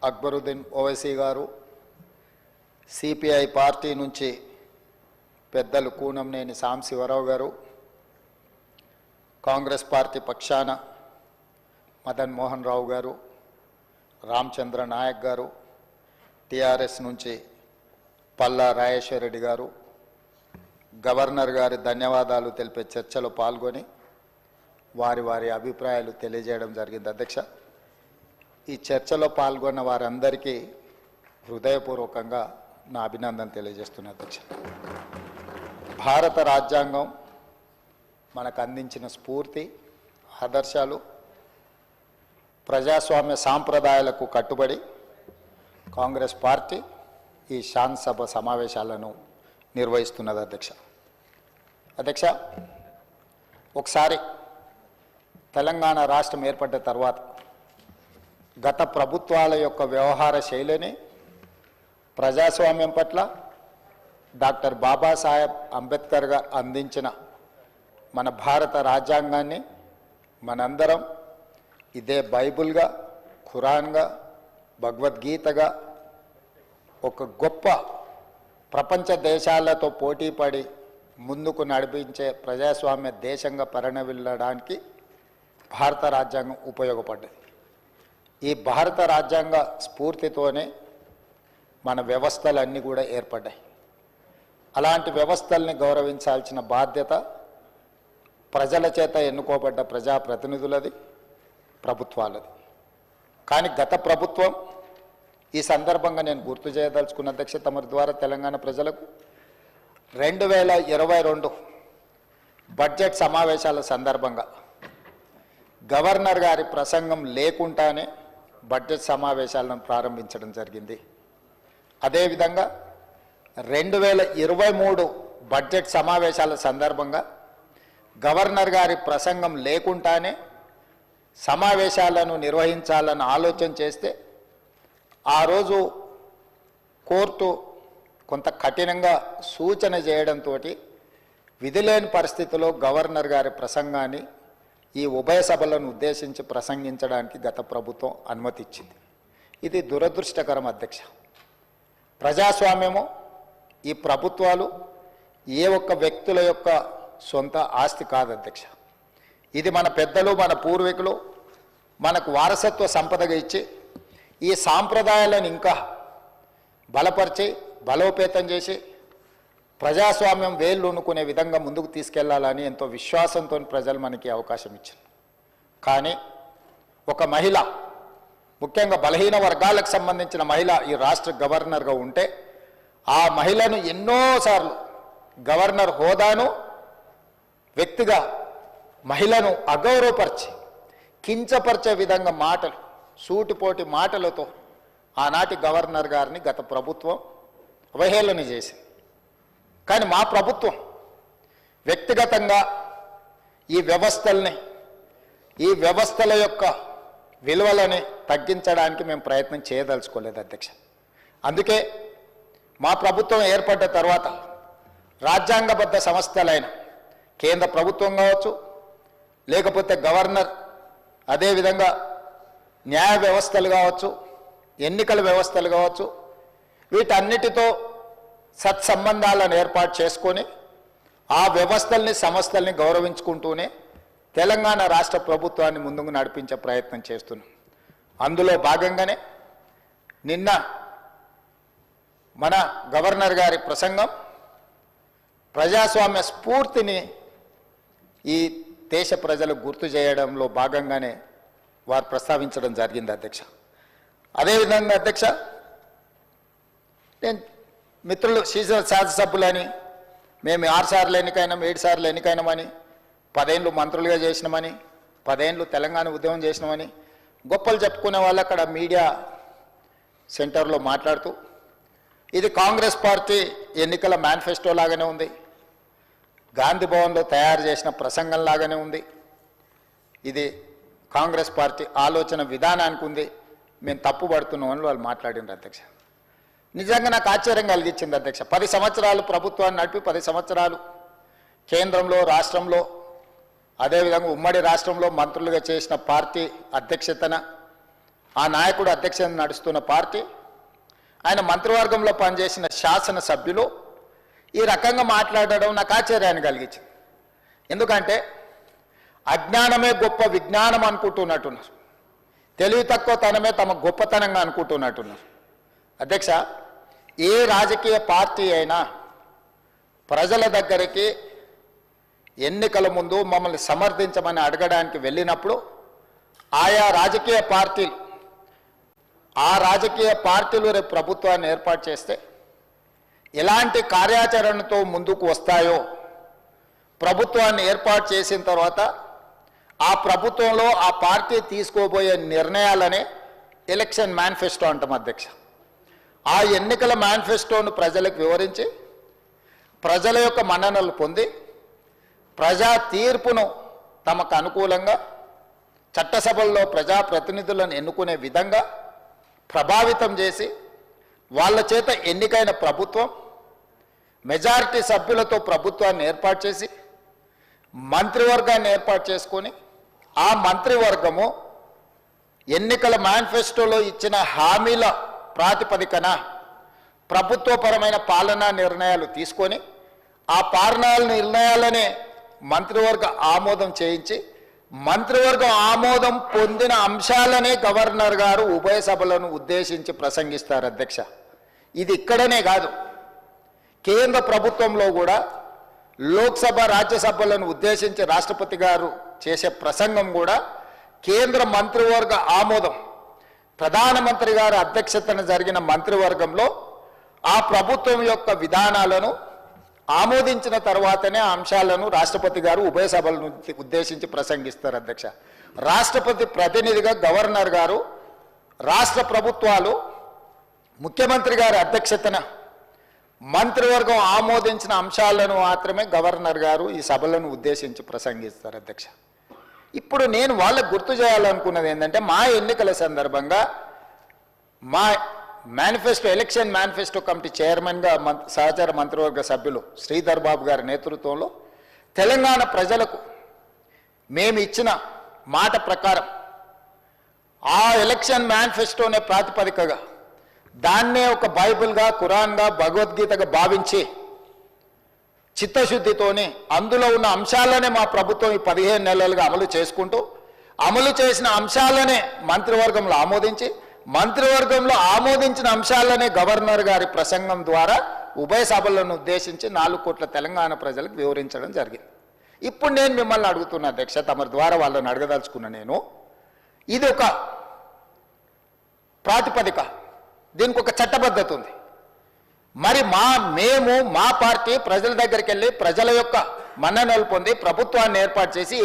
అక్బరుద్దీన్ ఓవైసీ గారు, CPI party నుంచి పెద్దలు కూనంనేని సాంబశివరావు గారు, కాంగ్రెస్ పార్టీ పక్షాన మదన్ మోహన్ రావు గారు, రామచంద్ర నాయక్ గారు, టిఆర్ఎస్ నుంచి పల్లా రాజేశ్వర రెడ్డి గారు గవర్నర్ గారి ధన్యవాదాలు తెలిపే చర్చలో పాల్గొని వారి అభిప్రాయాలు తెలియజేయడం జరిగింది. అధ్యక్ష, ఈ చర్చలో పాల్గొన్న వారందరికీ హృదయపూర్వకంగా నా అభినందన తెలియజేస్తున్నా. అధ్యక్ష, భారత రాజ్యాంగం మనకు అందించిన స్ఫూర్తి, ఆదర్శాలు, ప్రజాస్వామ్య సాంప్రదాయాలకు కట్టుబడి కాంగ్రెస్ పార్టీ ఈ శాసనసభ సమావేశాలను నిర్వహిస్తున్నది. అధ్యక్ష, ఒకసారి తెలంగాణ రాష్ట్రం ఏర్పడ్డ తర్వాత గత ప్రభుత్వాల యొక్క వ్యవహార శైలిని ప్రజాస్వామ్యం పట్ల డాక్టర్ బాబాసాహెబ్ అంబేద్కర్ గారు అందించిన మన భారత రాజ్యాంగాన్ని మనందరం ఇదే బైబిల్గా, ఖురాన్గా, భగవద్గీతగా ఒక గొప్ప ప్రపంచ దేశాలతో పోటీపడి ముందుకు నడిపించే ప్రజాస్వామ్య దేశంగా పరిణమిల్లడానికి భారత రాజ్యాంగం ఉపయోగపడ్డది. ఈ భారత రాజ్యాంగ స్ఫూర్తితోనే మన వ్యవస్థలన్నీ కూడా ఏర్పడ్డాయి. అలాంటి వ్యవస్థల్ని గౌరవించాల్సిన బాధ్యత ప్రజల చేత ఎన్నుకోబడ్డ ప్రజాప్రతినిధులది, ప్రభుత్వాలది. కానీ గత ప్రభుత్వం, ఈ సందర్భంగా నేను గుర్తు చేయదలుచుకున్న అధ్యక్ష తమరి ద్వారా తెలంగాణ ప్రజలకు 2022 బడ్జెట్ సమావేశాల సందర్భంగా గవర్నర్ గారి ప్రసంగం లేకుండానే బడ్జెట్ సమావేశాలను ప్రారంభించడం జరిగింది. అదేవిధంగా 2023 బడ్జెట్ సమావేశాల సందర్భంగా గవర్నర్ గారి ప్రసంగం లేకుండానే సమావేశాలను నిర్వహించాలని ఆలోచన చేస్తే ఆ రోజు కోర్టు కొంత కఠినంగా సూచన చేయడంతో విధిలేని పరిస్థితిలో గవర్నర్ గారి ప్రసంగాన్ని ఈ ఉభయ సభలను ఉద్దేశించి ప్రసంగించడానికి గత ప్రభుత్వం అనుమతి ఇచ్చింది. ఇది దురదృష్టకరం అధ్యక్ష. ప్రజాస్వామ్యము, ఈ ప్రభుత్వాలు ఏ ఒక్క వ్యక్తుల యొక్క సొంత ఆస్తి కాదు అధ్యక్ష. ఇది మన పెద్దలు, మన పూర్వీకులు మనకు వారసత్వ సంపదగా ఇచ్చి ఈ సాంప్రదాయాలను ఇంకా బలపరిచి బలోపేతం చేసి ప్రజాస్వామ్యం వేళ్ళూనుకునే విధంగా ముందుకు తీసుకెళ్లాలని ఎంతో విశ్వాసంతో ప్రజలు మనకి అవకాశం ఇచ్చారు. కానీ ఒక మహిళ, ముఖ్యంగా బలహీన వర్గాలకు సంబంధించిన మహిళ ఈ రాష్ట్ర గవర్నర్గా ఉంటే ఆ మహిళను ఎన్నోసార్లు గవర్నర్ హోదాను వ్యక్తిగా మహిళను అగౌరవపరిచి కించపరిచే విధంగా మాటలు, సూటిపోటి మాటలతో ఆనాటి గవర్నర్ గారిని గత ప్రభుత్వం అవహేళన చేసింది. కానీ మా ప్రభుత్వం వ్యక్తిగతంగా ఈ వ్యవస్థల్ని, ఈ వ్యవస్థల యొక్క విలువలని తగ్గించడానికి మేము ప్రయత్నం చేయదలుచుకోలేదు అధ్యక్ష. అందుకే మా ప్రభుత్వం ఏర్పడ్డ తర్వాత రాజ్యాంగబద్ధ సంస్థలైన కేంద్ర ప్రభుత్వం కావచ్చు, లేకపోతే గవర్నర్, అదేవిధంగా న్యాయ వ్యవస్థలు కావచ్చు, ఎన్నికల వ్యవస్థలు కావచ్చు, వీటన్నిటితో సత్సంబంధాలను ఏర్పాటు చేసుకొని ఆ వ్యవస్థల్ని, సంస్థల్ని గౌరవించుకుంటూనే తెలంగాణ రాష్ట్ర ప్రభుత్వాన్ని ముందుకు నడిపించే ప్రయత్నం చేస్తున్నాం. అందులో భాగంగానే నిన్న మన గవర్నర్ గారి ప్రసంగం ప్రజాస్వామ్య స్ఫూర్తిని ఈ దేశ ప్రజలకు గుర్తు చేయడంలో భాగంగానే వారు ప్రస్తావించడం జరిగింది అధ్యక్ష. అదేవిధంగా అధ్యక్ష, నేను మిత్రులు శాసనసభ్యులని మేము 6 సార్లు ఎన్నికైనాం, 7 సార్లు ఎన్నికైనామని, 10 ఏళ్ళు మంత్రులుగా చేసినామని, 10 ఏళ్ళు తెలంగాణ ఉద్యమం చేసినామని గొప్పలు చెప్పుకునే వాళ్ళు అక్కడ మీడియా సెంటర్లో మాట్లాడుతూ ఇది కాంగ్రెస్ పార్టీ ఎన్నికల మేనిఫెస్టో లాగానే ఉంది, గాంధీ భవన్లో తయారు చేసిన ప్రసంగం లాగానే ఉంది, ఇది కాంగ్రెస్ పార్టీ ఆలోచన విధానానికి ఉంది, మేము తప్పు పడుతున్నామని వాళ్ళు మాట్లాడినారు అధ్యక్ష. నిజంగా నాకు ఆశ్చర్యం కలిగించింది అధ్యక్ష. 10 సంవత్సరాలు ప్రభుత్వాన్ని నడిపి 10 సంవత్సరాలు కేంద్రంలో, రాష్ట్రంలో, అదేవిధంగా ఉమ్మడి రాష్ట్రంలో మంత్రులుగా చేసిన పార్టీ అధ్యక్షతన ఆ నాయకుడు అధ్యక్షతన నడుస్తున్న పార్టీ, ఆయన మంత్రివర్గంలో పనిచేసిన శాసనసభ్యులు ఈ రకంగా మాట్లాడడం నాకు ఆశ్చర్యాన్ని కలిగించింది. ఎందుకంటే అజ్ఞానమే గొప్ప విజ్ఞానం అనుకుంటున్నట్టున్నారు, తెలివి తక్కువతనమే తమ గొప్పతనంగా అనుకుంటున్నట్టున్నారు. అధ్యక్ష, ఏ రాజకీయ పార్టీ అయినా ప్రజల దగ్గరికి ఎన్నికల ముందు మమ్మల్ని సమర్థించమని అడగడానికి వెళ్ళినప్పుడు ఆయా రాజకీయ పార్టీలు రేపు ప్రభుత్వాన్ని ఏర్పాటు చేస్తే ఎలాంటి కార్యాచరణతో ముందుకు వస్తాయో, ప్రభుత్వాన్ని ఏర్పాటు చేసిన తర్వాత ఆ ప్రభుత్వంలో ఆ పార్టీ తీసుకోబోయే నిర్ణయాలనే ఎలక్షన్ మేనిఫెస్టో అంటాం అధ్యక్ష. ఆ ఎన్నికల మేనిఫెస్టోను ప్రజలకు వివరించి ప్రజల యొక్క మన్ననలు పొంది ప్రజా తీర్పును తమకు అనుకూలంగా చట్టసభల్లో ప్రజాప్రతినిధులను ఎన్నుకునే విధంగా ప్రభావితం చేసి వాళ్ళ చేత ఎన్నికైన ప్రభుత్వం మెజారిటీ సభ్యులతో ప్రభుత్వాన్ని ఏర్పాటు చేసి మంత్రివర్గాన్ని ఏర్పాటు చేసుకొని ఆ మంత్రివర్గము ఎన్నికల మేనిఫెస్టోలో ఇచ్చిన హామీల ప్రాతిపదికన ప్రభుత్వపరమైన పాలనా నిర్ణయాలు తీసుకొని ఆ పాలనా నిర్ణయాలనే మంత్రివర్గ ఆమోదం చేయించి మంత్రివర్గం ఆమోదం పొందిన అంశాలనే గవర్నర్ గారు ఉభయ సభలను ఉద్దేశించి ప్రసంగిస్తారు అధ్యక్ష. ఇది ఇక్కడనే కాదు, కేంద్ర ప్రభుత్వంలో కూడా లోక్సభ రాజ్యసభలను ఉద్దేశించి రాష్ట్రపతి గారు చేసే ప్రసంగం కూడా కేంద్ర మంత్రివర్గ ఆమోదం, ప్రధానమంత్రి గారి అధ్యక్షతన జరిగిన మంత్రివర్గంలో ఆ ప్రభుత్వం యొక్క విధానాలను ఆమోదించిన తర్వాతనే ఆ అంశాలను రాష్ట్రపతి గారు ఉభయ సభలను ఉద్దేశించి ప్రసంగిస్తారు అధ్యక్ష. రాష్ట్రపతి ప్రతినిధిగా గవర్నర్ గారు, రాష్ట్ర ప్రభుత్వాలు ముఖ్యమంత్రి గారి అధ్యక్షతన మంత్రివర్గం ఆమోదించిన అంశాలను మాత్రమే గవర్నర్ గారు ఈ సభలను ఉద్దేశించి ప్రసంగిస్తారు అధ్యక్ష. ఇప్పుడు నేను వాళ్ళకు గుర్తు చేయాలనుకున్నది ఏంటంటే, మా ఎన్నికల సందర్భంగా మా మేనిఫెస్టో, ఎలక్షన్ మేనిఫెస్టో కమిటీ చైర్మన్గా సహచార మంత్రివర్గ సభ్యులు శ్రీధర్ బాబు గారి నేతృత్వంలో తెలంగాణ ప్రజలకు మేము ఇచ్చిన మాట ప్రకారం ఆ ఎలక్షన్ మేనిఫెస్టోనే ప్రాతిపదికగా దాన్నే ఒక బైబిల్గా, ఖురాన్గా, భగవద్గీతగా భావించి చిత్తశుద్ధితోని అందులో ఉన్న అంశాలనే మా ప్రభుత్వం ఈ 15 నెలలుగా అమలు చేసుకుంటూ అమలు చేసిన అంశాలనే మంత్రివర్గంలో ఆమోదించి మంత్రివర్గంలో ఆమోదించిన అంశాలనే గవర్నర్ గారి ప్రసంగం ద్వారా ఉభయ సభలను ఉద్దేశించి 4 కోట్ల తెలంగాణ ప్రజలకు వివరించడం జరిగింది. ఇప్పుడు నేను మిమ్మల్ని అడుగుతున్నా అధ్యక్ష, తమ ద్వారా వాళ్ళని అడగదలుచుకున్న నేను, ఇది ఒక ప్రాతిపదిక, దీనికి ఒక చట్టబద్ధత ఉంది. మరి మా పార్టీ ప్రజల దగ్గరికి వెళ్ళి ప్రజల యొక్క మన్ననలు పొంది ప్రభుత్వాన్ని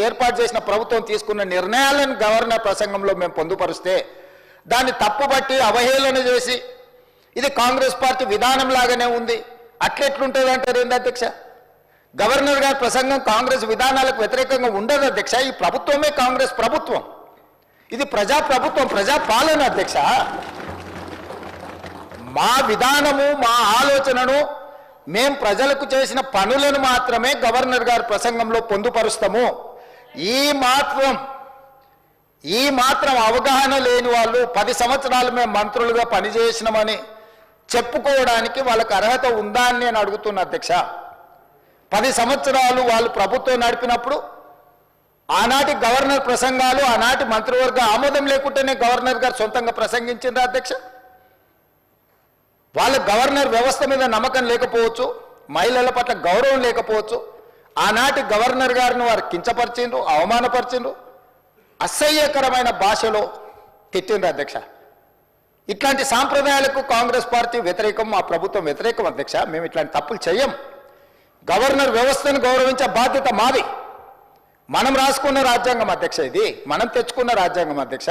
ఏర్పాటు చేసిన ప్రభుత్వం తీసుకున్న నిర్ణయాలను గవర్నర్ ప్రసంగంలో మేము పొందుపరిస్తే దాన్ని తప్పుబట్టి అవహేళన చేసి ఇది కాంగ్రెస్ పార్టీ విధానం లాగానే ఉంది అట్లెట్లుంటుంది అంటారు ఏంది అధ్యక్ష? గవర్నర్ గారి ప్రసంగం కాంగ్రెస్ విధానాలకు వ్యతిరేకంగా ఉండదు అధ్యక్ష. ఈ ప్రభుత్వమే కాంగ్రెస్ ప్రభుత్వం, ఇది ప్రజాప్రభుత్వం, ప్రజాపాలన అధ్యక్ష. మా విధానము, మా ఆలోచనను, మేం ప్రజలకు చేసిన పనులను మాత్రమే గవర్నర్ గారి ప్రసంగంలో పొందుపరుస్తాము. ఈ మాత్రం అవగాహన లేని వాళ్ళు 10 సంవత్సరాలు మేము మంత్రులుగా పనిచేసినామని చెప్పుకోవడానికి వాళ్ళకి అర్హత ఉందా అని నేను అడుగుతున్నా అధ్యక్ష. 10 సంవత్సరాలు వాళ్ళు ప్రభుత్వం నడిపినప్పుడు ఆనాటి గవర్నర్ ప్రసంగాలు, ఆనాటి మంత్రివర్గ ఆమోదం లేకుంటేనే గవర్నర్ గారు సొంతంగా ప్రసంగించారు అధ్యక్ష. వాళ్ళ గవర్నర్ వ్యవస్థ మీద నమ్మకం లేకపోవచ్చు, మహిళల పట్ల గౌరవం లేకపోవచ్చు, ఆనాటి గవర్నర్ గారిని వారు కించపరిచిండ్రు, అవమానపరిచిండ్రు, అసహ్యకరమైన భాషలో తిట్టిండ్రు అధ్యక్ష. ఇట్లాంటి సాంప్రదాయాలకు కాంగ్రెస్ పార్టీ వ్యతిరేకం, మా ప్రభుత్వం వ్యతిరేకం అధ్యక్ష. మేము ఇట్లాంటి తప్పులు చెయ్యం. గవర్నర్ వ్యవస్థను గౌరవించే బాధ్యత మాది. మనం రాసుకున్న రాజ్యాంగం అధ్యక్ష, ఇది మనం తెచ్చుకున్న రాజ్యాంగం అధ్యక్ష.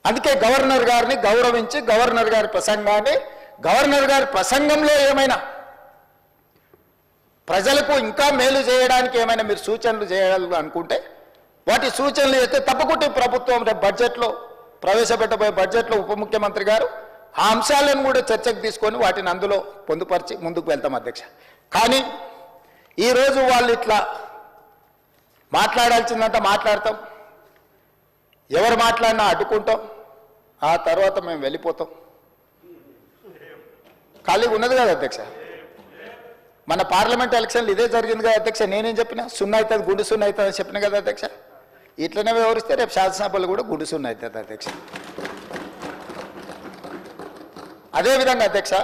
అందుకే గవర్నర్ గారిని గౌరవించి గవర్నర్ గారి ప్రసంగాన్ని, గవర్నర్ గారి ప్రసంగంలో ఏమైనా ప్రజలకు ఇంకా మేలు చేయడానికి ఏమైనా మీరు సూచనలు చేయాలనుకుంటే వాటి సూచనలు చేస్తే తప్పకుండా ప్రభుత్వం రేపు బడ్జెట్లో ప్రవేశపెట్టబోయే బడ్జెట్లో ఉప ముఖ్యమంత్రి గారు ఆ అంశాలను కూడా చర్చకు తీసుకొని వాటిని అందులో పొందుపరిచి ముందుకు వెళ్తాం అధ్యక్ష. కానీ ఈరోజు వాళ్ళు ఇట్లా మాట్లాడాల్సిందంతా మాట్లాడతాం, ఎవరు మాట్లాడినా అడ్డుకుంటాం, ఆ తర్వాత మేము వెళ్ళిపోతాం. ఖాళీగా ఉన్నది కదా అధ్యక్ష. మన పార్లమెంట్ ఎలక్షన్లు ఇదే జరిగింది కదా అధ్యక్ష. నేనేం చెప్పినా సున్నా అవుతుంది, గుండు సున్నా అవుతుంది అని చెప్పిన కదా అధ్యక్ష. ఇట్లనే వివరిస్తే రేపు శాసనసభలు కూడా గుండు సున్నా అవుతుంది అధ్యక్ష. అదేవిధంగా అధ్యక్ష,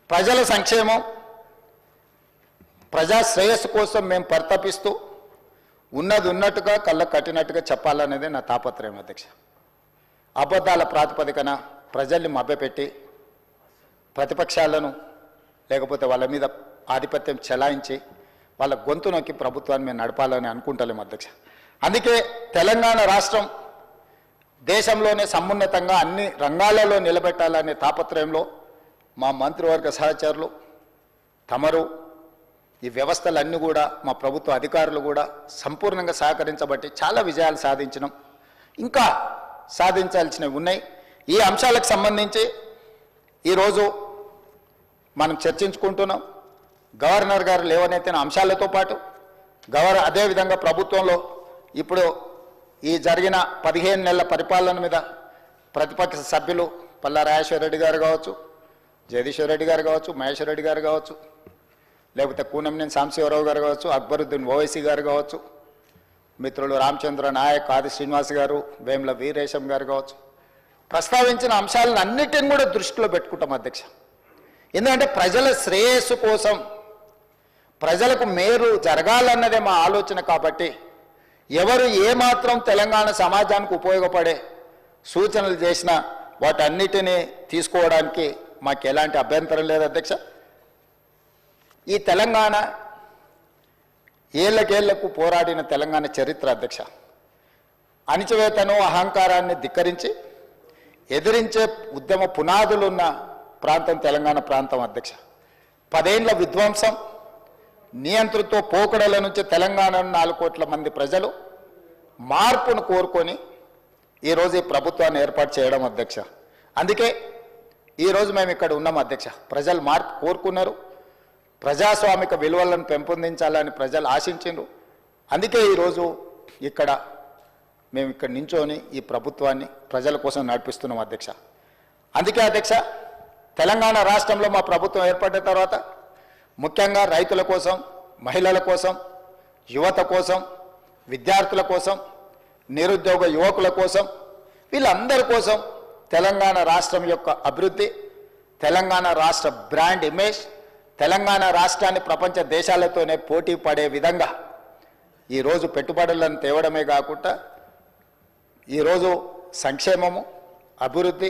ప్రజల సంక్షేమం, ప్రజా శ్రేయస్సు కోసం మేము పరితపిస్తూ ఉన్నది ఉన్నట్టుగా కళ్ళకు కట్టినట్టుగా చెప్పాలనేదే నా తాపత్రయం అధ్యక్ష. అబద్ధాల ప్రాతిపదికన ప్రజల్ని మభ్యపెట్టి ప్రతిపక్షాలను లేకపోతే వాళ్ళ మీద ఆధిపత్యం చెలాయించి వాళ్ళ గొంతు నొక్కి ప్రభుత్వాన్ని మేము నడపాలని అనుకుంటలేము అధ్యక్ష. అందుకే తెలంగాణ రాష్ట్రం దేశంలోనే సమున్నతంగా అన్ని రంగాలలో నిలబెట్టాలనే తాపత్రయంలో మా మంత్రివర్గ సహచరులు తమరు ఈ వ్యవస్థలన్నీ కూడా మా ప్రభుత్వ అధికారులు కూడా సంపూర్ణంగా సహకరించబట్టి చాలా విజయాలు సాధించినాం. ఇంకా సాధించాల్సినవి ఉన్నాయి. ఈ అంశాలకు సంబంధించి ఈరోజు మనం చర్చించుకుంటున్నాం. గవర్నర్ గారు లేవనెత్తిన అంశాలతో పాటు అదేవిధంగా ప్రభుత్వంలో ఇప్పుడు ఈ జరిగిన 15 నెలల పరిపాలన మీద ప్రతిపక్ష సభ్యులు పల్లా రాజేశ్వర రెడ్డి గారు కావచ్చు, జగదీశ్వర్ రెడ్డి గారు కావచ్చు, మహేశ్వర్ రెడ్డి గారు కావచ్చు, లేకపోతే కూనంనేని సాంబశివరావు గారు కావచ్చు, అక్బరుద్దీన్ ఓవైసీ గారు కావచ్చు, మిత్రులు రామచంద్ర నాయక్, ఆది శ్రీనివాస్ గారు, వేముల వీరేశం గారు కావచ్చు, ప్రస్తావించిన అంశాలను అన్నిటిని కూడా దృష్టిలో పెట్టుకుంటాం అధ్యక్ష. ఎందుకంటే ప్రజల శ్రేయస్సు కోసం, ప్రజలకు మేలు జరగాలన్నదే మా ఆలోచన. కాబట్టి ఎవరు ఏమాత్రం తెలంగాణ సమాజానికి ఉపయోగపడే సూచనలు చేసినా వాటన్నిటినీ తీసుకోవడానికి మాకు ఎలాంటి అభ్యంతరం లేదు అధ్యక్ష. ఈ తెలంగాణ ఏళ్ళకేళ్లకు పోరాడిన తెలంగాణ చరిత్ర అధ్యక్ష. అణిచివేతను, అహంకారాన్ని ధిక్కరించి ఎదిరించే ఉద్యమ పునాదులున్న ప్రాంతం తెలంగాణ ప్రాంతం అధ్యక్ష. 10 ఏళ్ల విధ్వంసం, నియంతృత్వ పోకడల నుంచి తెలంగాణ 4 కోట్ల మంది ప్రజలు మార్పును కోరుకొని ఈరోజు ఈ ప్రభుత్వాన్ని ఏర్పాటు చేయడం అధ్యక్ష. అందుకే ఈరోజు మేము ఇక్కడ ఉన్నాం అధ్యక్ష. ప్రజలు మార్పు కోరుకున్నారు, ప్రజాస్వామిక విలువలను పెంపొందించాలని ప్రజలు ఆశించారు. అందుకే ఈరోజు మేము ఇక్కడ నించొని ఈ ప్రభుత్వాన్ని ప్రజల కోసం నడిపిస్తున్నాం అధ్యక్ష. అందుకే అధ్యక్ష, తెలంగాణ రాష్ట్రంలో మా ప్రభుత్వం ఏర్పడిన తర్వాత ముఖ్యంగా రైతుల కోసం, మహిళల కోసం, యువత కోసం, విద్యార్థుల కోసం, నిరుద్యోగ యువకుల కోసం, వీళ్ళందరి కోసం తెలంగాణ రాష్ట్రం యొక్క అభివృద్ధి, తెలంగాణ రాష్ట్ర బ్రాండ్ ఇమేజ్, తెలంగాణ రాష్ట్రాన్ని ప్రపంచ దేశాలతోనే పోటీ పడే విధంగా ఈరోజు పెట్టుబడులను తేవడమే కాకుండా ఈరోజు సంక్షేమము, అభివృద్ధి